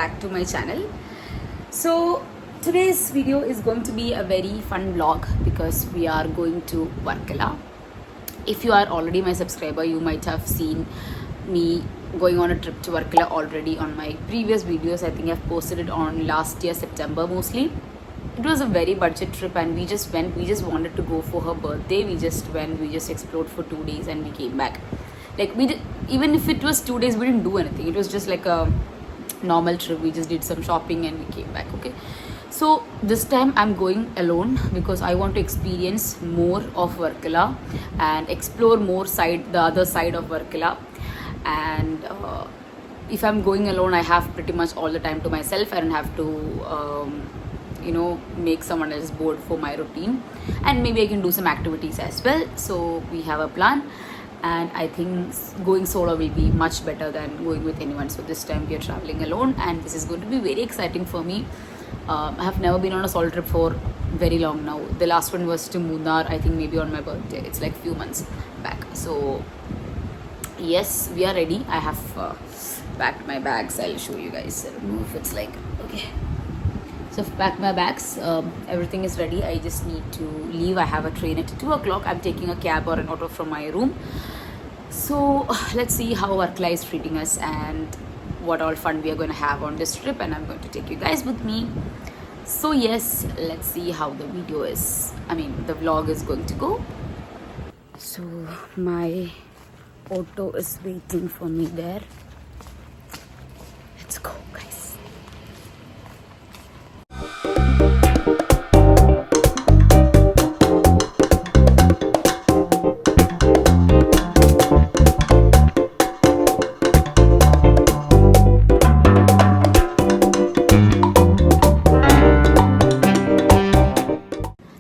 back to my channel. So today's video is going to be a very fun vlog because we are going to Varkala. If you are already my subscriber, you might have seen me going on a trip to Varkala already on my previous videos. I think I've posted it on last year September mostly. It was a very budget trip and we just wanted to go for her birthday. We just explored for 2 days and we came back. Like even if it was 2 days, we didn't do anything. It was just like a normal trip. We just did some shopping and we came back. Okay, so this time I'm going alone because I want to experience more of Varkala and explore more the other side of Varkala. And if I'm going alone, I have pretty much all the time to myself. I don't have to make someone else bored for my routine, and maybe I can do some activities as well. So we have a plan, and I think going solo will be much better than going with anyone. So this time we are traveling alone and this is going to be very exciting for me. I have never been on a solo trip for very long now. The last one was to Munnar, I think maybe on my birthday. It's like few months back. So yes, we are ready. I have packed my bags. I'll show you guys. I don't know if it's like okay. So I've packed my bags. Everything is ready. I just need to leave. I have a train at 2 o'clock. I'm taking a cab or an auto from my room. So let's see how Varkala is treating us and what all fun we are going to have on this trip. And I'm going to take you guys with me. So yes, let's see how the the vlog is going to go. So my auto is waiting for me there. Let's go, guys.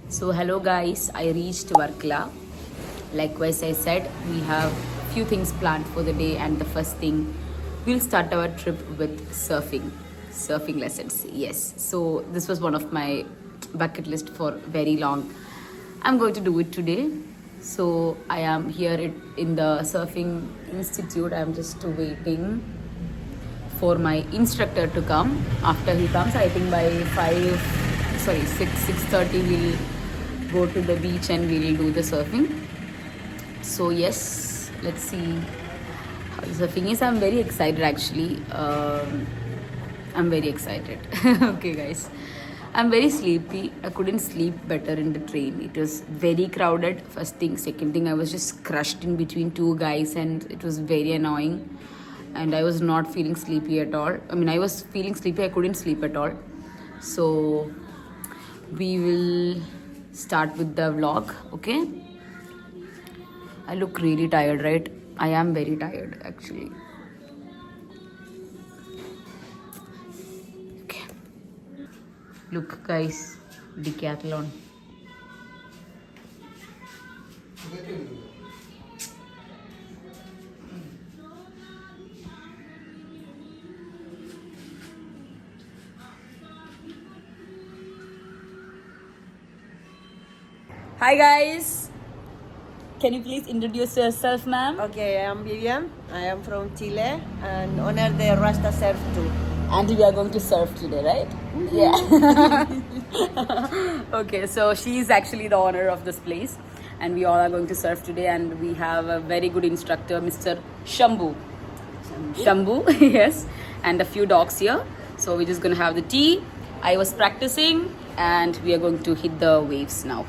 So hello guys, I reached Varkala. Likewise I said, we have few things planned for the day, and the first thing, we'll start our trip with surfing lessons. Yes, so this was one of my bucket list for very long. I'm going to do it today. So I am here in the surfing institute. I'm just waiting for my instructor to come. After he comes, I think by 6:30 we'll go to the beach and we'll do the surfing. So yes, let's see how the surfing is. I'm very excited actually. I'm very excited. Okay guys, I'm very sleepy. I couldn't sleep better in the train. It was very crowded, first thing. Second thing, I was just crushed in between two guys and it was very annoying. And I was not feeling sleepy at all. I was feeling sleepy, I couldn't sleep at all. So we will start with the vlog, okay? I look really tired, right? I am very tired actually. Okay. Look guys, decathlon. Hi guys. Can you please introduce yourself, ma'am? Okay, I am Vivian. I am from Chile and owner the Rasta Surf too. And we are going to surf today, right? Yeah. Okay, so she's actually the owner of this place and we all are going to surf today, and we have a very good instructor, Mr. Shambhu, yes, and a few dogs here. So we're just going to have the tea. I was practicing and we are going to hit the waves now.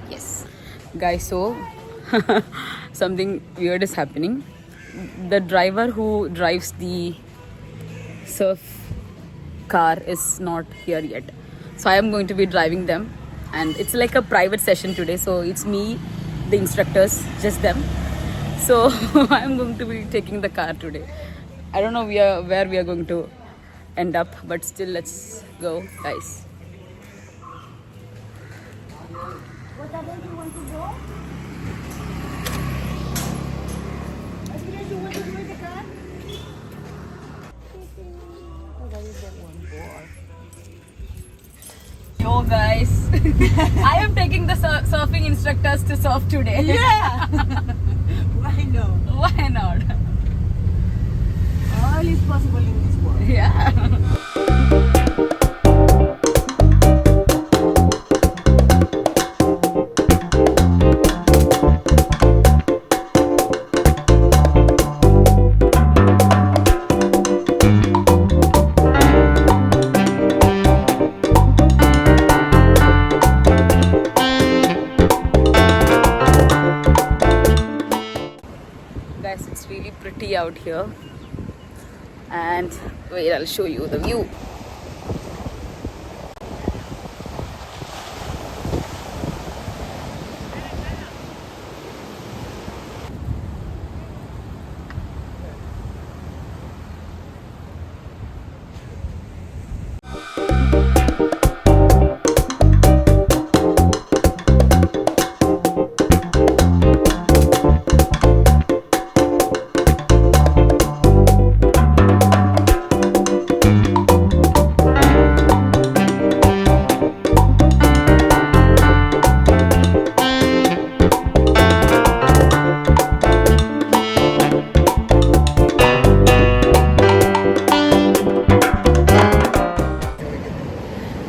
Yes. Guys, so something weird is happening. The driver who drives the surf car is not here yet, so I am going to be driving them, and it's like a private session today, so it's me, the instructors, just them. So I'm going to be taking the car today. I don't know where we are going to end up, but still let's go, guys. What other you want to go? You want to do with the car? Yo guys, I am taking the surfing instructors to surf today. Yeah. Why not? Why not? All is possible in this world. Yeah. lovely out here. And wait, I'll show you the view.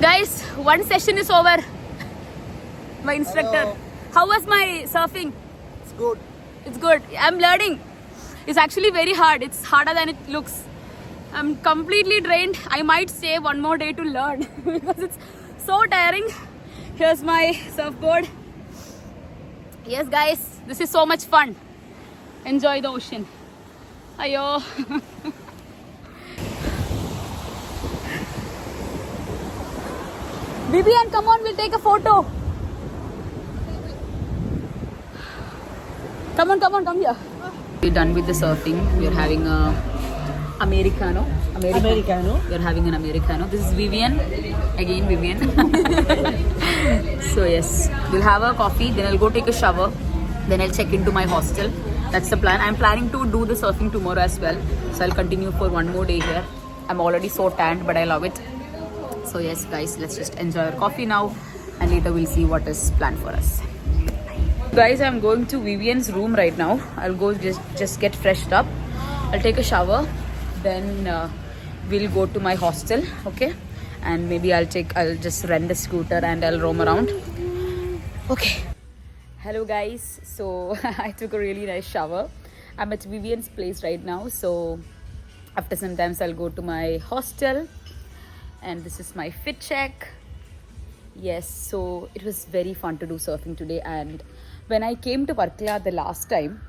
Guys, one session is over. My instructor. Hello. How was my surfing? It's good. It's good. I'm learning. It's actually very hard. It's harder than it looks. I'm completely drained. I might stay one more day to learn because it's so tiring. Here's my surfboard. Yes, guys, this is so much fun. Enjoy the ocean. Ayo. Vivian, come on, we'll take a photo. Come here. We're done with the surfing. We're having a Americano. We're having an Americano. This is Vivian. Again, Vivian. So yes, we'll have a coffee. Then I'll go take a shower. Then I'll check into my hostel. That's the plan. I'm planning to do the surfing tomorrow as well. So I'll continue for one more day here. I'm already so tanned, but I love it. So yes, guys, let's just enjoy our coffee now. And later we'll see what is planned for us. Guys, I'm going to Vivian's room right now. I'll go just get freshed up. I'll take a shower. Then we'll go to my hostel, okay? And maybe I'll just rent a scooter and I'll roam around. Okay. Hello guys. So I took a really nice shower. I'm at Vivian's place right now. So after some time I'll go to my hostel. And this is my fit check. Yes, so it was very fun to do surfing today. And when I came to Varkala the last time,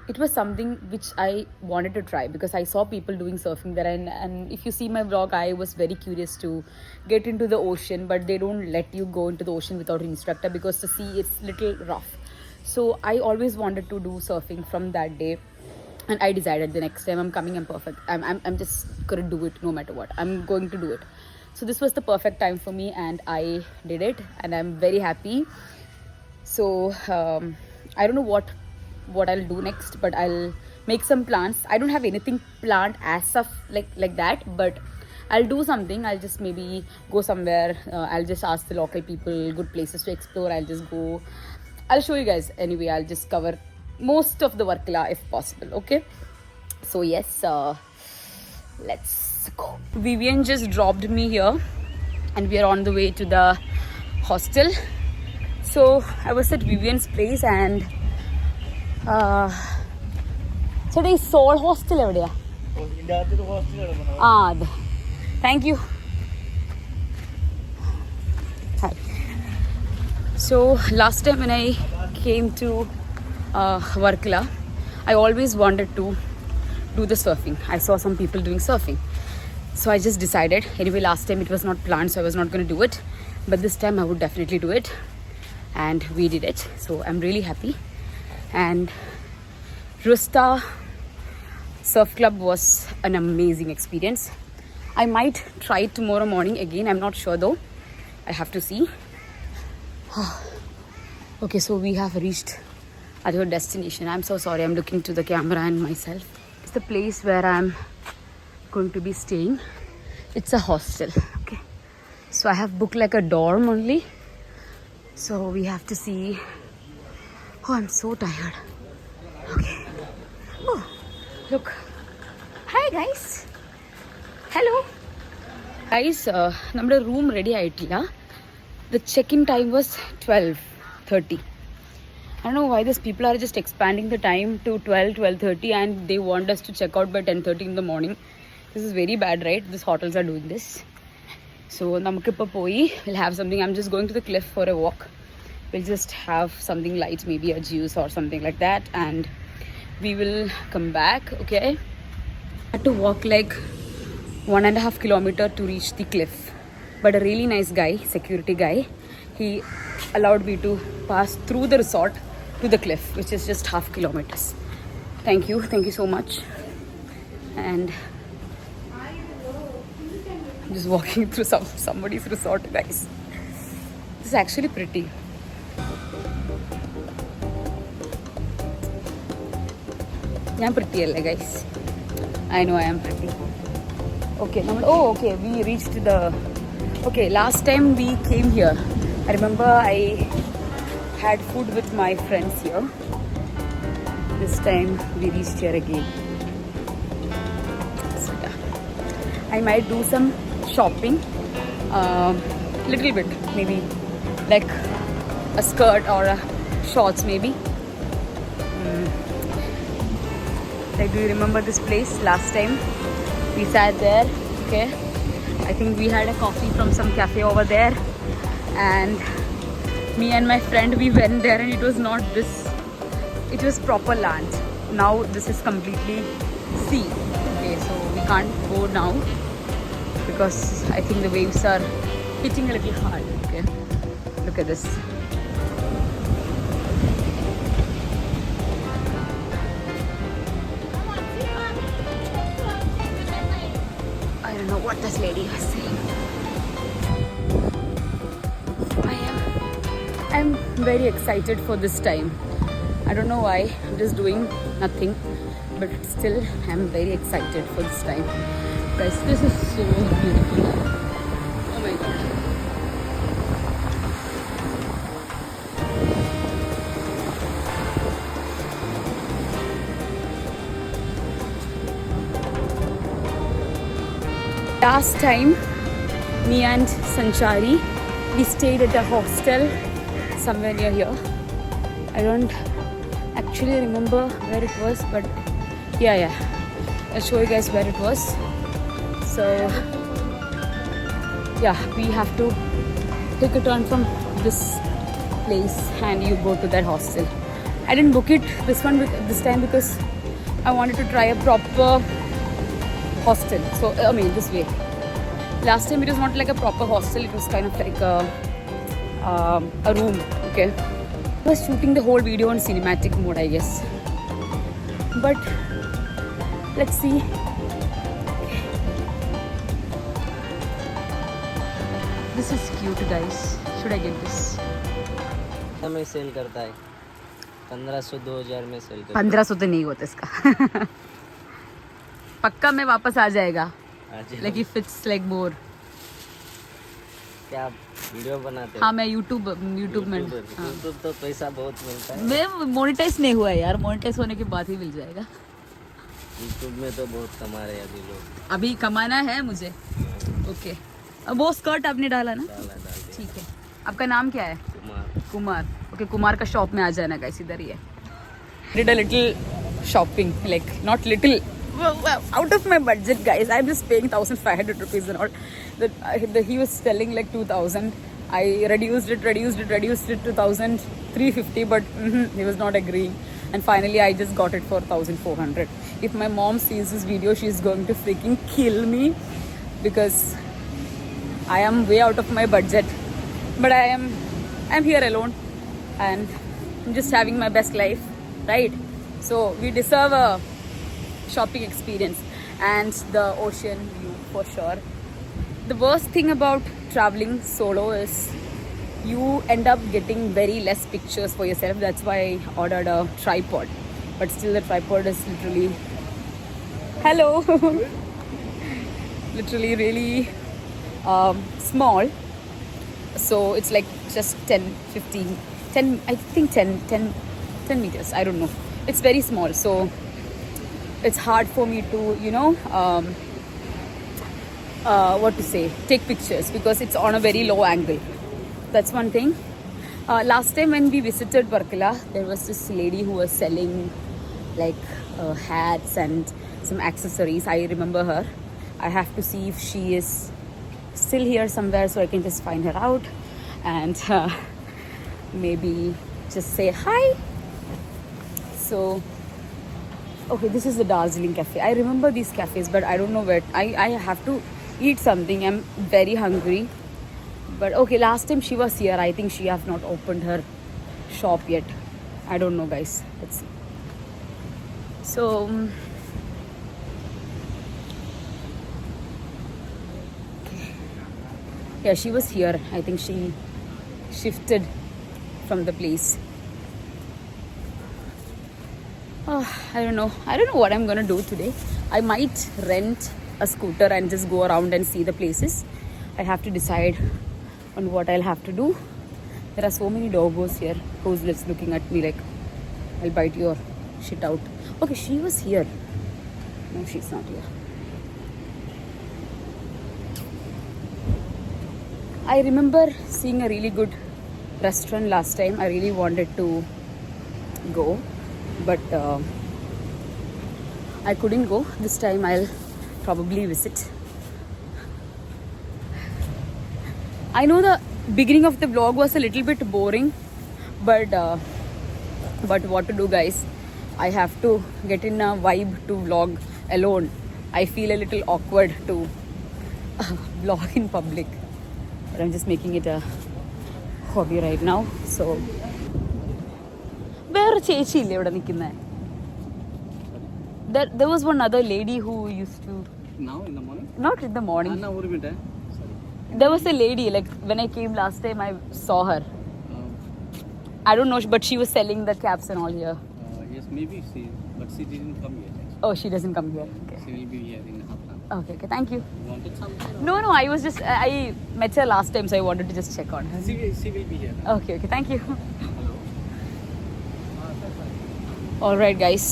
it was something which I wanted to try because I saw people doing surfing there. And if you see my vlog, I was very curious to get into the ocean, but they don't let you go into the ocean without an instructor because the sea is little rough. So I always wanted to do surfing from that day. And I decided the next time I'm coming, I'm perfect. I'm just gonna do it no matter what. I'm going to do it. So this was the perfect time for me and I did it and I'm very happy. So I don't know what I'll do next, but I'll make some plans. I don't have anything planned as of like that, but I'll do something. I'll just maybe go somewhere. I'll just ask the local people good places to explore. I'll just go. I'll show you guys. Anyway, I'll just cover most of the Varkala if possible. Okay. So yes, let's go. Vivian just dropped me here and we are on the way to the hostel. So I was at Vivian's place and today Soul Hostel evideya? Thank you. Hi. So last time when I came to Varkala, I always wanted to do the surfing. I saw some people doing surfing. So I just decided. Anyway, last time it was not planned, so I was not going to do it. But this time I would definitely do it. And we did it. So I'm really happy. And Rusta Surf Club was an amazing experience. I might try it tomorrow morning again. I'm not sure though. I have to see. Okay, so we have reached our destination. I'm so sorry. I'm looking to the camera and myself. It's the place where I'm going to be staying. It's a hostel. Okay. So I have booked like a dorm only. So we have to see. Oh, I'm so tired. Okay. Oh, look. Hi guys. Hello. Guys, our room ready aayitilla. The check-in time was 12:30. I don't know why these people are just expanding the time to 12:30 and they want us to check out by 10:30 in the morning. This is very bad, right? These hotels are doing this. So we'll have something. I'm just going to the cliff for a walk. We'll just have something light, maybe a juice or something like that, and we will come back. Okay, I had to walk like 1.5 kilometer to reach the cliff, but a really nice guy, security guy, he allowed me to pass through the resort to the cliff, which is just half kilometers. Thank you so much. And I'm just walking through somebody's resort, guys. This is actually pretty. I'm pretty, guys. I know I am pretty. Okay, okay, we reached the... Okay, last time we came here, I remember I had food with my friends here. This time we reached here again. So, yeah. I might do some shopping. Little bit, maybe. Like a skirt or a shorts, maybe. Like, do you remember this place? Last time we sat there, okay? I think we had a coffee from some cafe over there, and me and my friend, we went there, and it was not this, it was proper land. Now this is completely sea. Okay, so we can't go now because I think the waves are hitting a little hard. Okay, look at this. I don't know what this lady was saying. I'm very excited for this time. I don't know why. I'm just doing nothing, but still I'm very excited for this time. Guys, this is so beautiful. Oh my god. Last time, me and Sanchari, we stayed at a hostel somewhere near here. I don't actually remember where it was, but yeah. I'll show you guys where it was. So yeah, we have to take a turn from this place and you go to that hostel. I didn't book it this time because I wanted to try a proper hostel. So I mean this way. Last time it was not like a proper hostel, it was kind of like a room. Okay, I was shooting the whole video on cinematic mode, I guess, but let's see. This is cute, guys. Should I get this? हमें cell करता है 1500-2000 में cell करता 1500 तो नहीं होता इसका. पक्का में वापस आ जाएगा. है. Like if it's like more. क्या आप वीडियो बनाते हाँ, मैं YouTube में. हाँ. यूट्यूब तो पैसा बहुत मिलता है. मैं मोनेटाइज नहीं हुआ है यार. मोनेटाइज होने के बाद ही मिल जाएगा. यूट्यूब में तो बहुत कमा रहे हैं अभी लोग. अभी कमाना है मुझे. ओके. अब वो स्कर्ट आपने डाला ना? डाल ठीक है. आपका नाम क्या है? कुमार. ओके, कुमार का शॉप में आ जाना गाइस, इधर ही है. Did a little shopping, like not little, out of my budget, guys. I'm just paying 1,500 rupees and all. He was selling like 2,000. I reduced it to 1,350, but he was not agreeing. And finally, I just got it for 1,400. If my mom sees this video, she's going to freaking kill me because I am way out of my budget. But I'm here alone and I'm just having my best life, right? So we deserve a shopping experience and the ocean view for sure. The worst thing about traveling solo is you end up getting very less pictures for yourself. That's why I ordered a tripod, but still the tripod is literally literally really small. So it's like just 10 meters, I don't know. It's very small, so it's hard for me to take pictures because it's on a very low angle. That's one thing. Last time when we visited Varkala, there was this lady who was selling like hats and some accessories. I remember her. I have to see if she is still here somewhere so I can just find her out and maybe just say hi. So Okay, this is the Darjeeling cafe. I remember these cafes, but I don't know where. I have to eat something. I'm very hungry. But okay, last time she was here, I think she have not opened her shop yet. I don't know, guys. Let's see. So yeah, she was here. I think she shifted from the place. I don't know. I don't know what I'm gonna do today. I might rent a scooter and just go around and see the places. I have to decide on what I'll have to do. There are so many doggos here who's just looking at me like, I'll bite your shit out. Okay, she was here. No, she's not here. I remember seeing a really good restaurant last time. I really wanted to go, but I couldn't go. This time I'll probably visit. I know the beginning of the vlog was a little bit boring, but what to do, guys? I have to get in a vibe to vlog alone. I feel a little awkward to vlog in public, but I'm just making it a hobby right now. So വേറെ ചേച്ചിയില്ലേ ഇവിടെ നിൽക്കുന്നത്? There was one other lady who used to. Now in the morning? Not in the morning. Anna, one minute. Sorry. There was a lady, like when I came last time, I saw her. I don't know, but she was selling the caps and all here. Yes, maybe she, but she didn't come yet. Actually. Oh, she doesn't come here. Okay. She will be here in half an hour. Okay, thank you. You wanted something? No, I was just, I met her last time, so I wanted to just check on her. She will be here. Now. Okay, thank you. Hello. Alright, guys.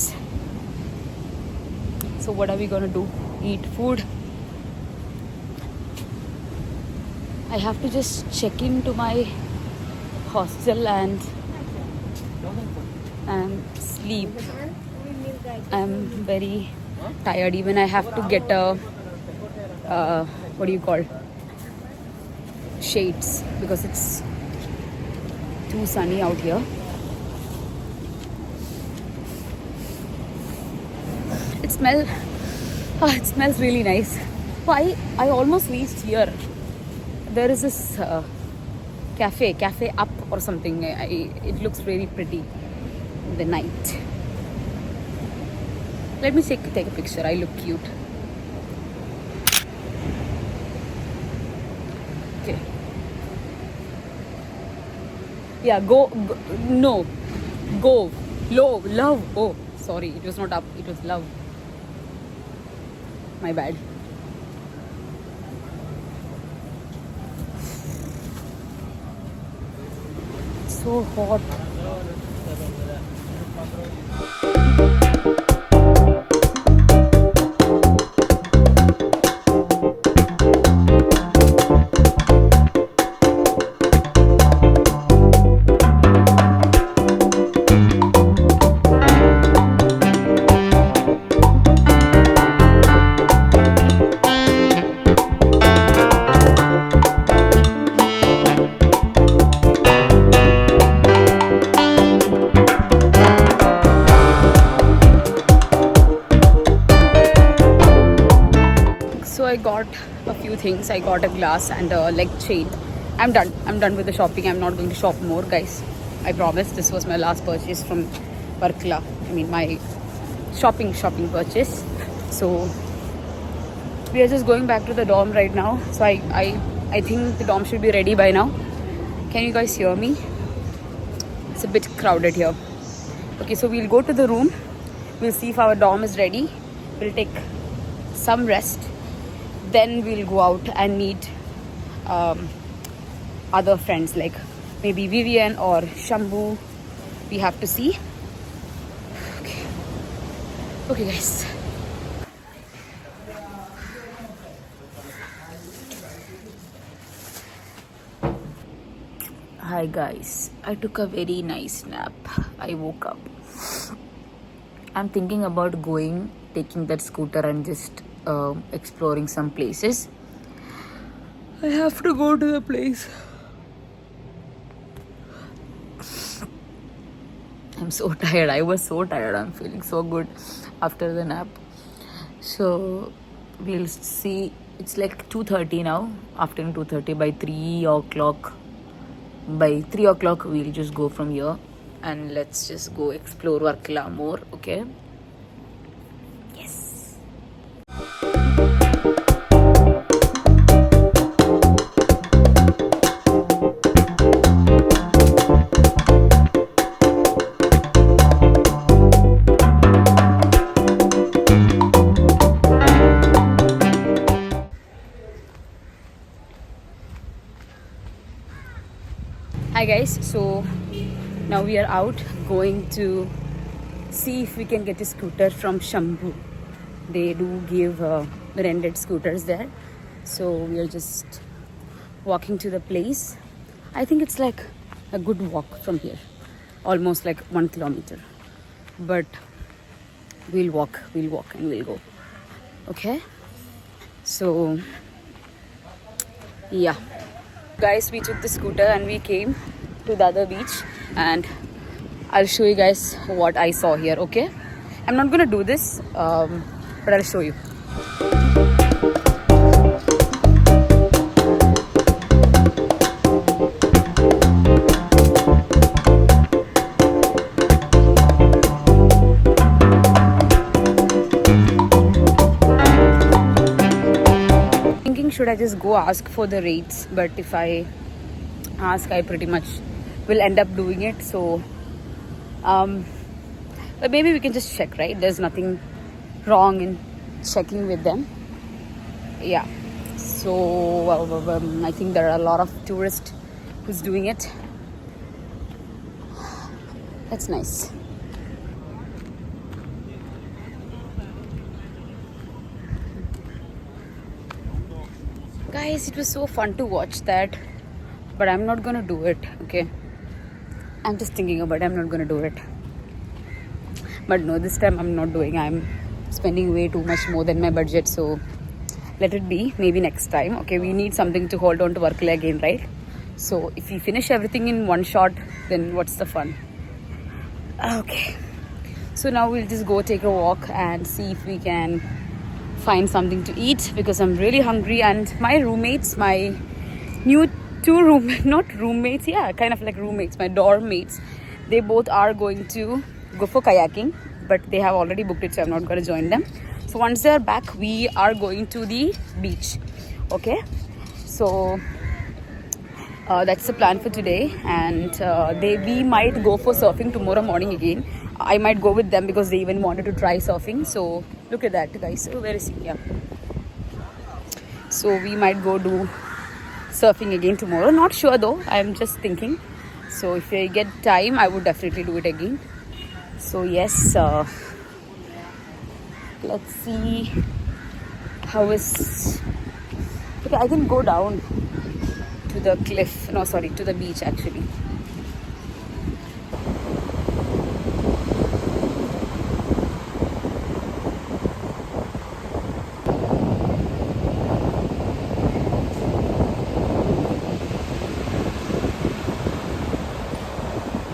So, what are we gonna do? Eat food. I have to just check into my hostel and sleep. I'm very tired. Even I have to get a what do you call, shades, because it's too sunny out here. It smells really nice. Oh, I almost reached here. There is this cafe up or something. It looks really pretty in the night. Let me take a picture. I look cute. Okay. Yeah, go. No. Go. Love. Oh, sorry. It was not up. It was love. My bad. So hot. So I got a few things. I got a glass and a leg chain. I'm done with the shopping. I'm not going to shop more, guys. I promise. This was my last purchase from Varkala. I mean, my shopping purchase. So we are just going back to the dorm right now. So I think the dorm should be ready by now. Can you guys hear me? It's a bit crowded here. Okay, so we'll go to the room. We'll see if our dorm is ready. We'll take some rest. Then we'll go out and meet other friends, like maybe Vivian or Shambhu. We have to see. Okay, guys. Hi guys, I took a very nice nap. I woke up. I'm thinking about taking that scooter and just exploring some places. I have to go to the place. I'm so tired. I was so tired. I'm feeling so good after the nap. So we'll see. It's like 2:30 now. Afternoon 2:30. By 3 o'clock. By 3 o'clock we'll just go from here and let's just go explore Varkala more. Okay. Yes. Hi guys, so now we are out going to see if we can get a scooter from Shambhu. They do give rented scooters there, so we are just walking to the place. I think it's like a good walk from here, almost like 1 kilometer, but we'll walk and we'll go. Okay, so yeah guys, we took the scooter and we came to the other beach, and I'll show you guys what I saw here. Okay, I'm not gonna do this, but I'll show you. Should I just go ask for the rates? But if I ask, I pretty much will end up doing it. So but maybe we can just check, right? There's nothing wrong in checking with them. Yeah, so I think there are a lot of tourists who's doing it. That's nice. Guys, it was so fun to watch that, but I'm not gonna do it. Okay, I'm just thinking about it. I'm not gonna do it. But no, this time I'm not doing. I'm spending way too much more than my budget, so let it be. Maybe next time. Okay, we need something to hold on to Varkala again, right? So if we finish everything in one shot, then what's the fun? Okay, so now we'll just go take a walk and see if we can find something to eat, because I'm really hungry. And my roommates, my new not roommates, yeah, kind of like roommates, my dorm mates, they both are going to go for kayaking, but they have already booked it, so I'm not going to join them. So once they're back, we are going to the beach. Okay, so that's the plan for today, and we might go for surfing tomorrow morning again. I might go with them because they even wanted to try surfing. So look at that, guys. Oh, where is he? Yeah. So we might go do surfing again tomorrow. Not sure though. I'm just thinking. So if I get time, I would definitely do it again. So yes, let's see how is. Okay, I can go down to the cliff. No, sorry, to the beach actually.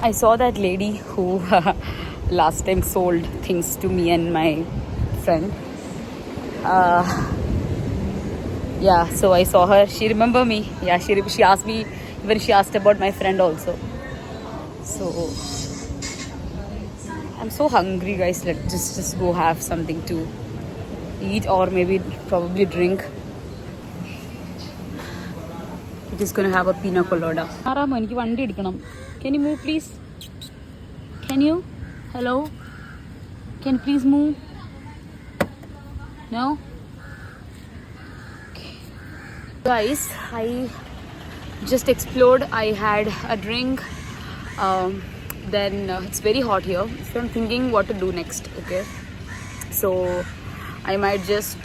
I saw that lady who last time sold things to me and my friend. Yeah, so I saw her. She remembered me. Yeah, she asked me. Even she asked about my friend also. So I'm so hungry, guys. Let's just go have something to eat, or maybe probably drink. We're just gonna have a pina colada. Can you move, please? Can you? Hello? Can you please move? No? Okay. Guys, I just explored. I had a drink. Then it's very hot here. So I'm thinking what to do next. Okay. So I might just.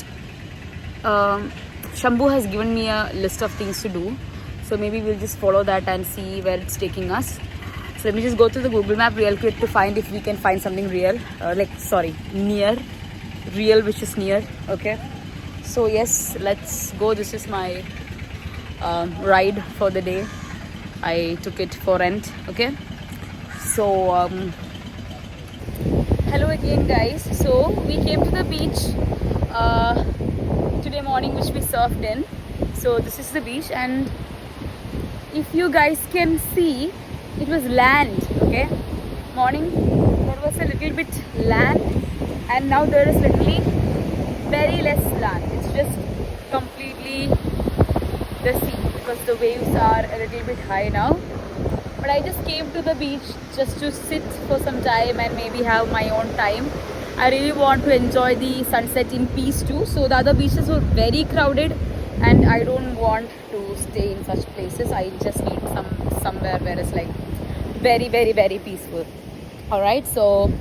Shambhu has given me a list of things to do. So maybe we'll just follow that and see where it's taking us. So let me just go to the Google map real quick to find if we can find something real. Near. Real, which is near. Okay. So yes, let's go. This is my ride for the day. I took it for rent. Okay. So Hello again, guys. So we came to the beach today morning, which we surfed in. So this is the beach, and if you guys can see, it was land. Okay, morning there was a little bit land, and now there is literally very less land. It's just completely the sea because the waves are a little bit high now. But I just came to the beach just to sit for some time and maybe have my own time. I really want to enjoy the sunset in peace too. So the other beaches were very crowded, and I don't want to stay in such places. I just need somewhere where it's like very, very, very peaceful. All right, so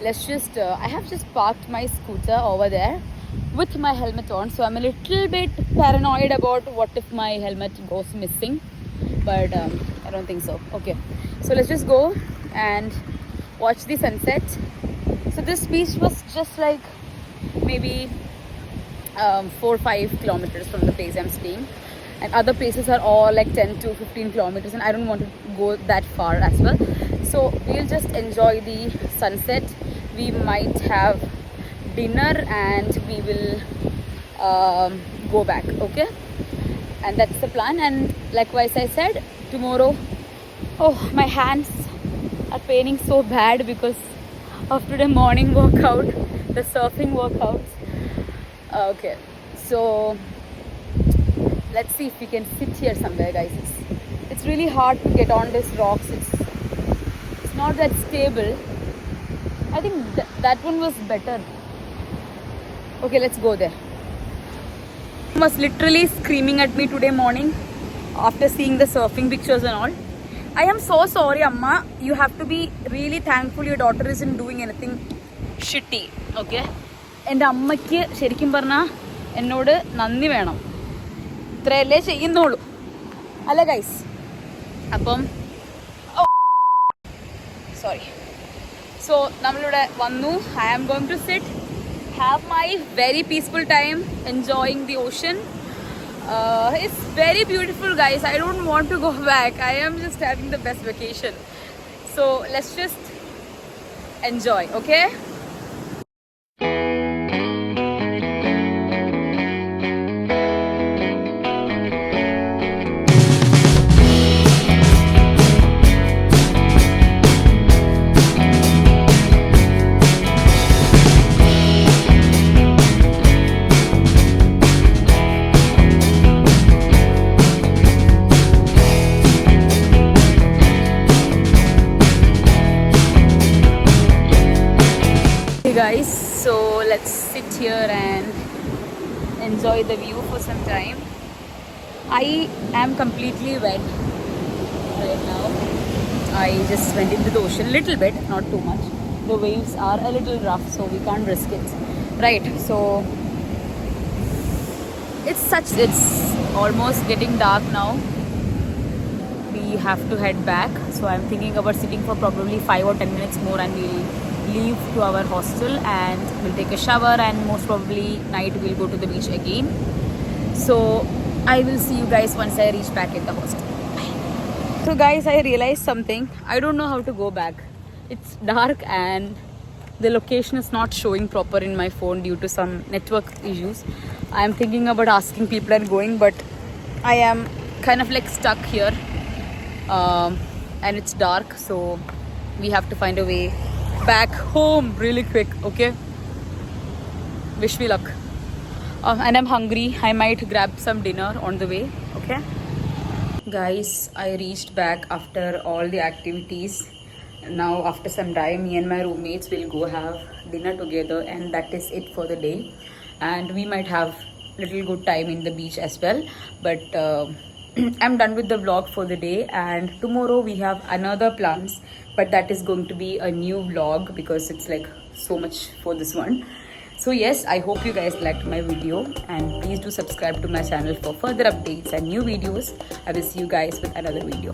let's just I have just parked my scooter over there with my helmet on, so I'm a little bit paranoid about what if my helmet goes missing, but I don't think so. Okay, so let's just go and watch the sunset. So this beach was just like maybe 4 or 5 kilometers from the place I'm staying, and other places are all like 10 to 15 kilometers, and I don't want to go that far as well. So we'll just enjoy the sunset. We might have dinner and we will go back. Okay, and that's the plan. And likewise I said, tomorrow, oh, my hands are paining so bad because of today morning workout, the surfing workouts. Okay, so let's see if we can sit here somewhere, guys. It's really hard to get on these rocks. It's not that stable. I think that one was better. Okay, let's go there. He was literally screaming at me today morning after seeing the surfing pictures and all. I am so sorry, Amma. You have to be really thankful your daughter isn't doing anything shitty. Okay? എൻ്റെ അമ്മയ്ക്ക് ശരിക്കും പറഞ്ഞാൽ എന്നോട് നന്ദി വേണം. ഇത്രയല്ലേ ചെയ്യുന്നുള്ളൂ അല്ല guys? അപ്പം സോറി. സോ നമ്മളിവിടെ വന്നു. I am going to sit, have my very peaceful time enjoying the ocean. It's very beautiful, guys. I don't want to go back. I am just having the best vacation. So let's just enjoy, okay? Guys, so let's sit here and enjoy the view for some time. I am completely wet right now. I just went into the ocean a little bit, not too much. The waves are a little rough, so we can't risk it. Right, so it's almost getting dark now. We have to head back, so I'm thinking about sitting for probably 5 or 10 minutes more, and we'll leave to our hostel and we'll take a shower, and most probably night we'll go to the beach again. So I will see you guys once I reach back at the hostel. Bye. So guys, I realized something. I don't know how to go back. It's dark and the location is not showing proper in my phone due to some network issues. I am thinking about asking people and going, but I am kind of like stuck here, and it's dark, so we have to find a way back home really quick. Okay, wish me luck. And I'm hungry. I might grab some dinner on the way. Okay guys, I reached back after all the activities. Now after some time, me and my roommates will go have dinner together, and that is it for the day. And we might have little good time in the beach as well, but I'm done with the vlog for the day, and tomorrow we have another plans, but that is going to be a new vlog because it's like so much for this one. So yes, I hope you guys liked my video, and please do subscribe to my channel for further updates and new videos. I will see you guys with another video.